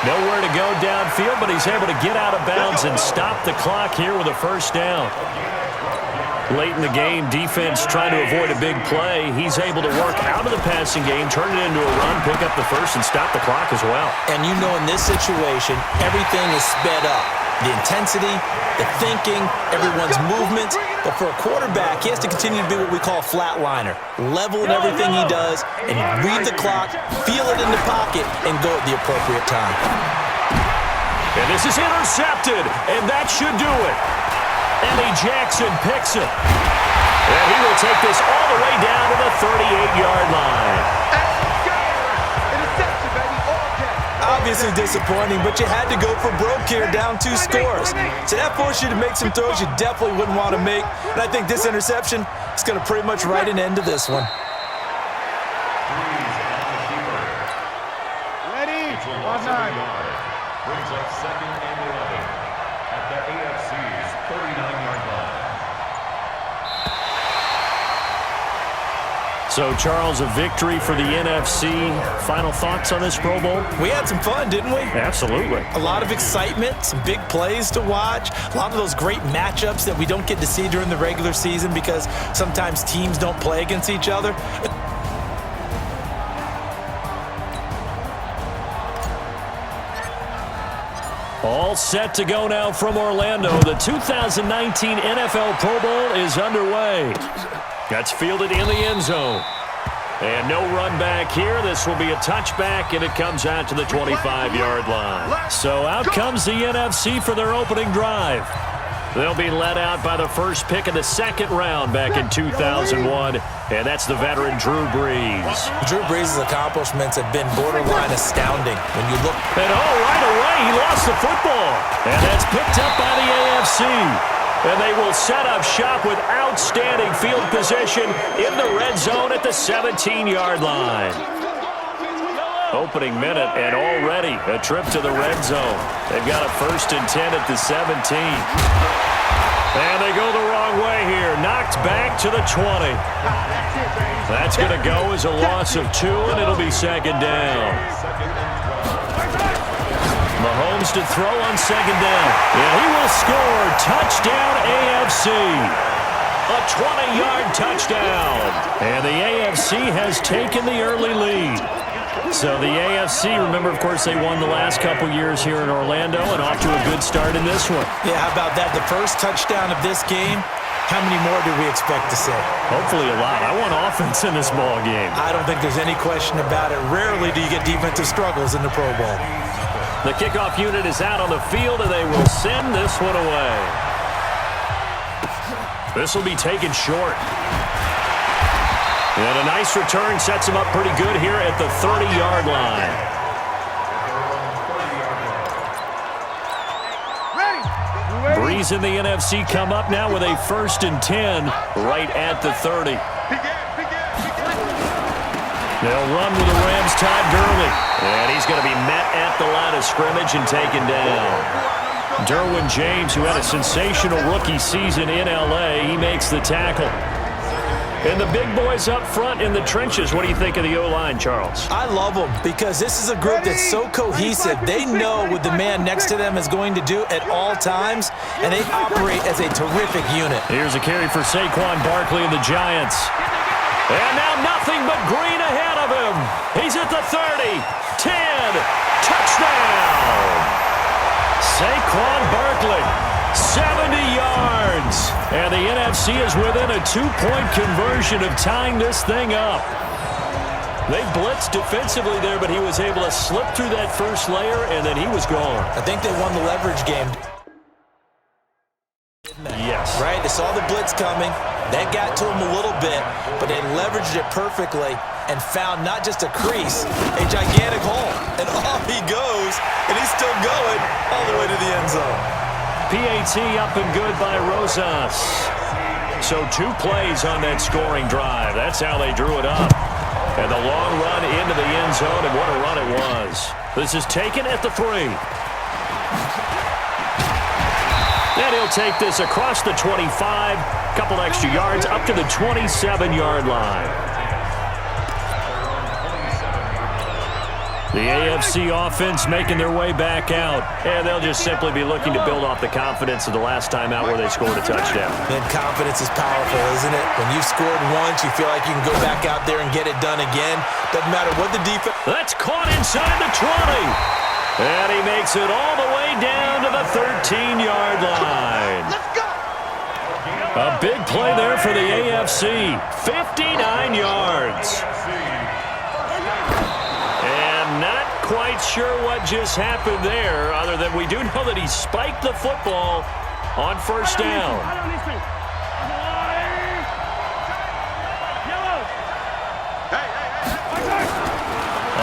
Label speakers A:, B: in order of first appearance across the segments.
A: Nowhere to go downfield, but he's able to get out of bounds and stop the clock here with a first down. Late in the game, defense trying to avoid a big play. He's able to work out of the passing game, turn it into a run, pick up the first, and stop the clock as well.
B: And you know in this situation, everything is sped up. The intensity, the thinking, everyone's movements. But for a quarterback, he has to continue to be what we call a flatliner. Level in everything he does, and read the clock, feel it in the pocket, and go at the appropriate time.
A: And this is intercepted, and that should do it. Eddie Jackson picks it. And he will take this all the way down to the 38-yard line.
B: Obviously disappointing, but you had to go for broke here, down 2 scores. So that forced you to make some throws you definitely wouldn't want to make. And I think this interception is going to pretty much write an end to this one.
C: Ready? 1-9.
D: Brings up 2nd and 11 at the AFC's 39-yard line.
A: So, Charles, a victory for the NFC. Final thoughts on this Pro Bowl?
B: We had some fun, didn't we?
A: Absolutely.
B: A lot of excitement, some big plays to watch, a lot of those great matchups that we don't get to see during the regular season because sometimes teams don't play against each other.
A: All set to go now from Orlando. The 2019 NFL Pro Bowl is underway. That's fielded in the end zone. And no run back here. This will be a touchback, and it comes out to the 25-yard line. So out comes the NFC for their opening drive. They'll be led out by the first pick of the 2nd round back in 2001, and that's the veteran Drew Brees.
B: Drew Brees' accomplishments have been borderline astounding. When you look...
A: And right away, he lost the football. And that's picked up by the AFC. And they will set up shop with outstanding field position in the red zone at the 17-yard line. Opening minute, and already a trip to the red zone. They've got a 1st and 10 at the 17. And they go the wrong way here. Knocked back to the 20. That's going to go as a loss of 2, and it'll be 2nd down. Mahomes to throw on 2nd down. And he will score. Touchdown AFC. A 20-yard touchdown. And the AFC has taken the early lead. So the AFC, remember, of course, they won the last couple years here in Orlando and off to a good start in this one.
B: Yeah, how about that? The first touchdown of this game. How many more do we expect to see?
A: Hopefully a lot. I want offense in this ball game.
B: I don't think there's any question about it. Rarely do you get defensive struggles in the Pro Bowl.
A: The kickoff unit is out on the field, and they will send this one away. This will be taken short. And a nice return sets him up pretty good here at the 30-yard line. Breeze and the NFC come up now with a 1st and 10 right at the 30. They'll run with the Rams' Todd Gurley. And he's going to be met at the line of scrimmage and taken down. Derwin James, who had a sensational rookie season in L.A., he makes the tackle. And the big boys up front in the trenches. What do you think of the O-line, Charles?
B: I love them because this is a group that's so cohesive. They know what the man next to them is going to do at all times, and they operate as a terrific unit.
A: Here's a carry for Saquon Barkley and the Giants. And now nothing but green ahead of him. He's at the 30, 10, touchdown. Saquon Barkley, 70 yards. And the NFC is within a 2-point conversion of tying this thing up. They blitzed defensively there, but he was able to slip through that first layer, and then he was gone.
B: I think they won the leverage game.
A: Yes.
B: Right? They saw the blitz coming. That got to him a little bit, but they leveraged it perfectly and found not just a crease, a gigantic hole. And off he goes, and he's still going all the way to the end zone.
A: PAT up and good by Rosas. So 2 plays on that scoring drive. That's how they drew it up. And the long run into the end zone, and what a run it was. This is taken at the 3. And he'll take this across the 25, couple extra yards, up to the 27-yard line. The AFC offense making their way back out, and they'll just simply be looking to build off the confidence of the last time out where they scored a touchdown.
B: And confidence is powerful, isn't it? When you've scored once, you feel like you can go back out there and get it done again. Doesn't matter what the defense...
A: That's caught inside the 20. And he makes it all the way down to the 13-yard line.
C: Let's go.
A: A big play there for the AFC. 59 yards. And not quite sure what just happened there, other than we do know that he spiked the football on first down.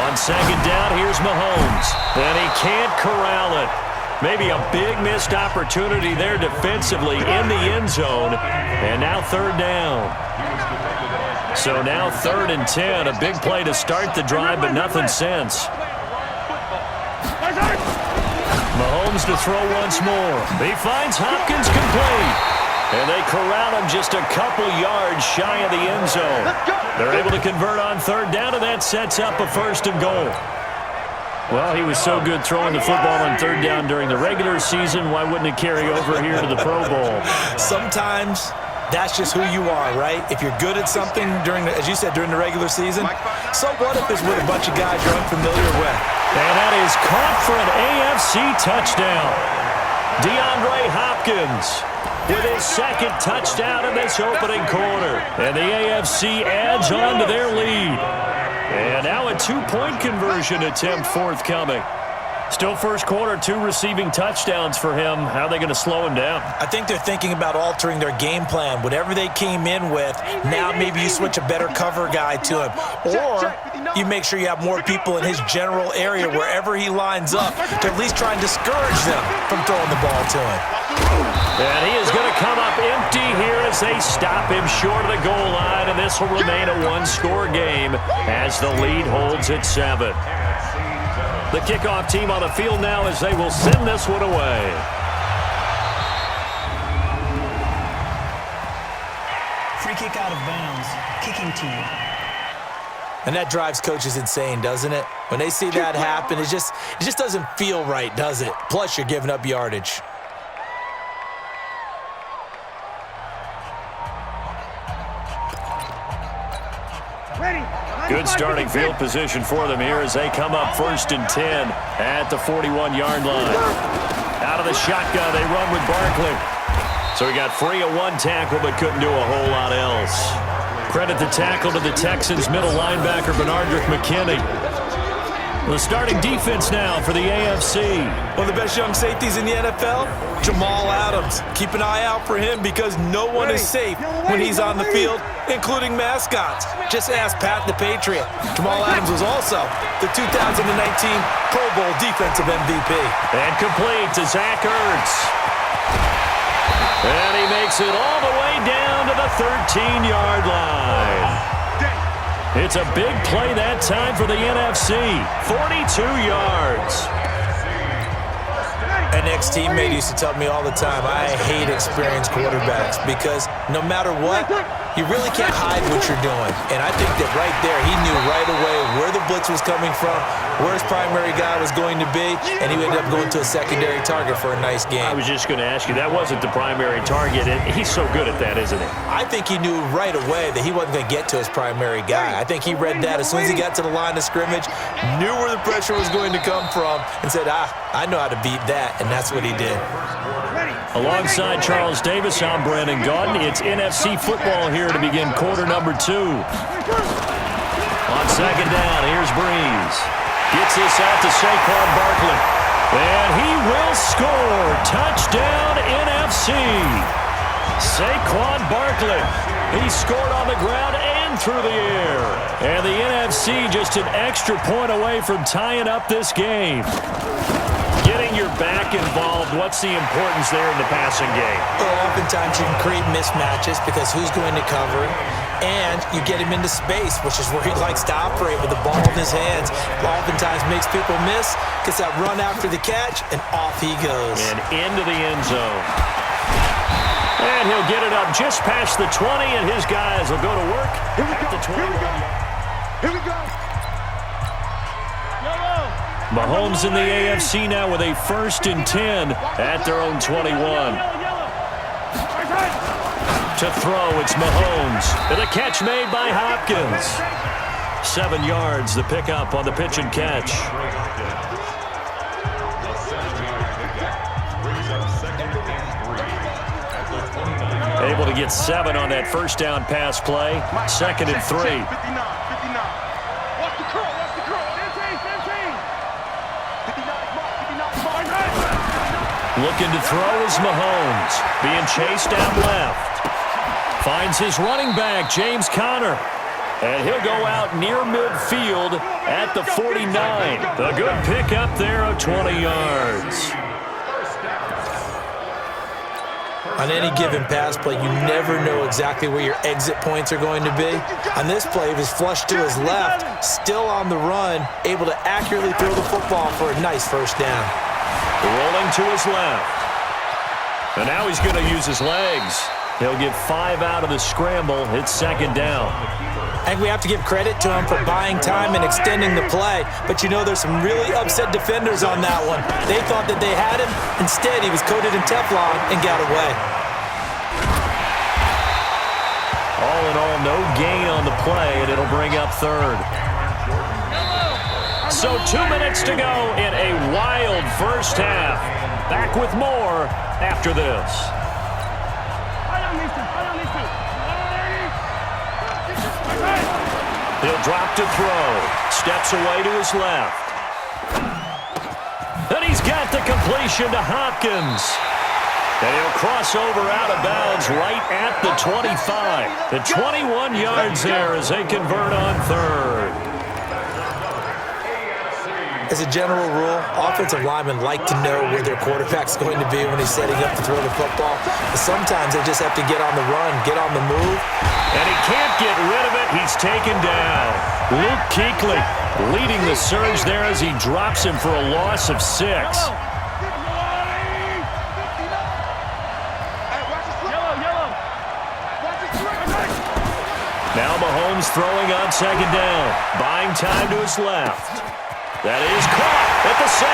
A: On second down, here's Mahomes. And he can't corral it. Maybe a big missed opportunity there defensively in the end zone. And now third down. So now 3rd and 10. A big play to start the drive, but nothing since. Mahomes to throw once more. He finds Hopkins complete. And they corral him just a couple yards shy of the end zone. They're able to convert on third down, and that sets up a 1st and goal. Well, he was so good throwing the football on third down during the regular season. Why wouldn't it carry over here to the Pro Bowl?
B: Sometimes that's just who you are, right? If you're good at something during, as you said, during the regular season, so what if it's with a bunch of guys you're unfamiliar with?
A: And that is caught for an AFC touchdown. DeAndre Hopkins with his 2nd touchdown in this opening quarter. And the AFC adds on to their lead. And now a 2-point conversion attempt forthcoming. Still first quarter, 2 receiving touchdowns for him. How are they going to slow him down?
B: I think they're thinking about altering their game plan. Whatever they came in with, now maybe you switch a better cover guy to him. Or you make sure you have more people in his general area wherever he lines up to at least try and discourage them from throwing the ball to him.
A: And he is going to come up empty here as they stop him short of the goal line, and this will remain a 1-score game as the lead holds at 7. The kickoff team on the field now as they will send this one away.
E: Free kick out of bounds. Kicking team.
B: And that drives coaches insane, doesn't it? When they see that happen, it just doesn't feel right, does it? Plus, you're giving up yardage.
A: Good starting field position for them here as they come up 1st and 10 at the 41-yard line. Out of the shotgun, they run with Barkley. So he got free of 1 tackle but couldn't do a whole lot else. Credit the tackle to the Texans' middle linebacker, Benardrick McKinney. The starting defense now for the AFC.
B: One of the best young safeties in the NFL, Jamal Adams. Keep an eye out for him because no one is safe when he's on the field, including mascots. Just ask Pat the Patriot. Jamal Adams was also the 2019 Pro Bowl Defensive MVP.
A: And complete to Zach Ertz. And he makes it all the way down to the 13-yard line. It's a big play that time for the NFC. 42 yards.
B: An ex-teammate used to tell me all the time, I hate experienced quarterbacks because no matter what, you really can't hide what you're doing. And I think that right there, he knew right away where the blitz was coming from, where his primary guy was going to be, and he ended up going to a secondary target for a nice game.
A: I was just going to ask you, that wasn't the primary target, and he's so good at that, isn't he?
B: I think he knew right away that he wasn't going to get to his primary guy. I think he read that as soon as he got to the line of scrimmage, knew where the pressure was going to come from, and said, I know how to beat that, and that's what he did.
A: Alongside Charles Davis, I'm Brandon Gaudin. It's NFC football here to begin quarter number 2. On second down, here's Breeze. Gets this out to Saquon Barkley. And he will score. Touchdown, NFC. Saquon Barkley. He scored on the ground and through the air. And the NFC just an extra point away from tying up this game. Getting your back involved, what's the importance there in the passing game?
B: Well, oftentimes you can create mismatches because who's going to cover him, and you get him into space, which is where he likes to operate with the ball in his hands. Oftentimes makes people miss, gets that run after the catch, and off he goes.
A: And into the end zone. And he'll get it up just past the 20, and his guys will go to work at the 21.
C: Here we go.
A: Mahomes in the AFC now with a 1st and 10 at their own 21. To throw, it's Mahomes. And a catch made by Hopkins. 7 yards, the pickup on the pitch and catch. Able to get 7 on that first down pass play. 2nd and 3. Looking to throw is Mahomes. Being chased down left. Finds his running back, James Conner. And he'll go out near midfield at the 49. A good pickup there of 20 yards.
B: On any given pass play, you never know exactly where your exit points are going to be. On this play, he was flushed to his left, still on the run, able to accurately throw the football for a nice first down.
A: Rolling to his left. And now he's going to use his legs. He'll get 5 out of the scramble. It's 2nd down.
B: I think we have to give credit to him for buying time and extending the play. But you know, there's some really upset defenders on that one. They thought that they had him. Instead, he was coated in Teflon and got away.
A: All in all, no gain on the play, and it'll bring up 3rd. So 2 minutes to go in a wild first half. Back with more after this. He'll drop to throw. Steps away to his left. And he's got the completion to Hopkins. And he'll cross over out of bounds right at the 25. The 21 yards there as they convert on 3rd.
B: As a general rule, offensive linemen like to know where their quarterback's going to be when he's setting up to throw the football. But sometimes they just have to get on the run, get on the move.
A: And he can't get rid of it. He's taken down. Luke Kuechly leading the surge there as he drops him for a loss of 6. Now Mahomes throwing on 2nd down. Buying time to his left. That is caught at the 7.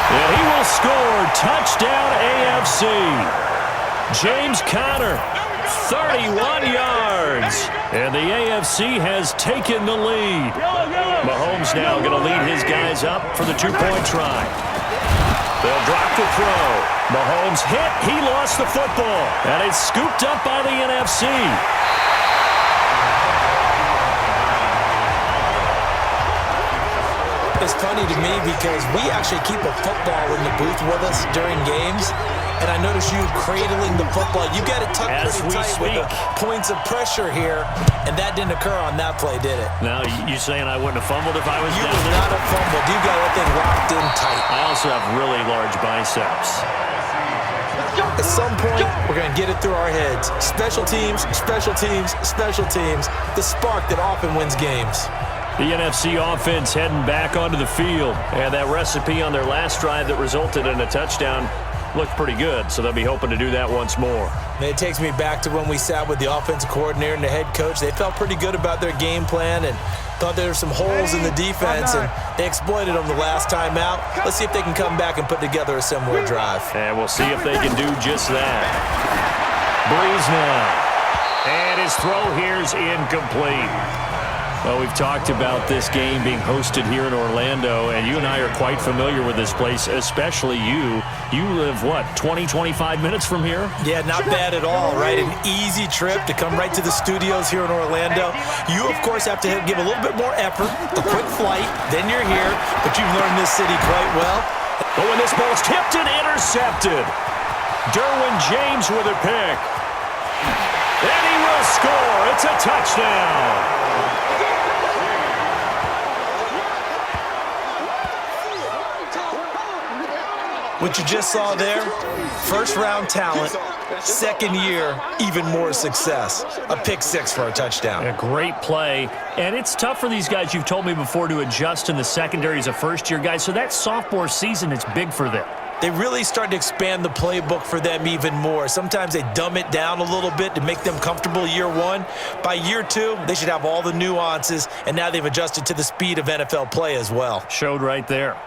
A: And he will score. Touchdown AFC. James Conner, 31 yards. And the AFC has taken the lead. Mahomes now going to lead his guys up for the 2-point try. They'll drop to throw. Mahomes hit. He lost the football. And it's scooped up by the NFC.
B: It's funny to me because we actually keep a football in the booth with us during games, and I notice you cradling the football. You got it tucked pretty tight with the points of pressure here, and that didn't occur on that play, did it?
A: Now, you saying I wouldn't have fumbled if I was
B: You
A: down
B: would
A: there?
B: not have fumbled. You got that thing locked in tight.
A: I also have really large biceps.
B: At some point, we're going to get it through our heads. Special teams, special teams, special teams. The spark that often wins games.
A: The NFC offense heading back onto the field. And that recipe on their last drive that resulted in a touchdown looked pretty good, so they'll be hoping to do that once more.
B: And it takes me back to when we sat with the offensive coordinator and the head coach. They felt pretty good about their game plan and thought there were some holes in the defense, and they exploited them the last time out. Let's see if they can come back and put together a similar drive.
A: And we'll see if they can do just that. Breeze now. And his throw here's incomplete. Well, we've talked about this game being hosted here in Orlando, and you and I are quite familiar with this place, especially you. You live, what, 20, 25 minutes from here?
B: Yeah, not bad at all, right? An easy trip to come right to the studios here in Orlando. You, of course, have to give a little bit more effort, a quick flight, then you're here, but you've learned this city quite well.
A: Oh, and this ball's tipped and intercepted. Derwin James with a pick. And he will score. It's a touchdown.
B: What you just saw there, first-round talent, second year, even more success. A pick six for a touchdown.
A: A great play, and it's tough for these guys, you've told me before, to adjust in the secondary as a first-year guy, so that sophomore season is big for them.
B: they really start to expand the playbook for them even more. Sometimes they dumb it down a little bit to make them comfortable year one. By year two, they should have all the nuances, and now they've adjusted to the speed of NFL play as well.
A: Showed right there.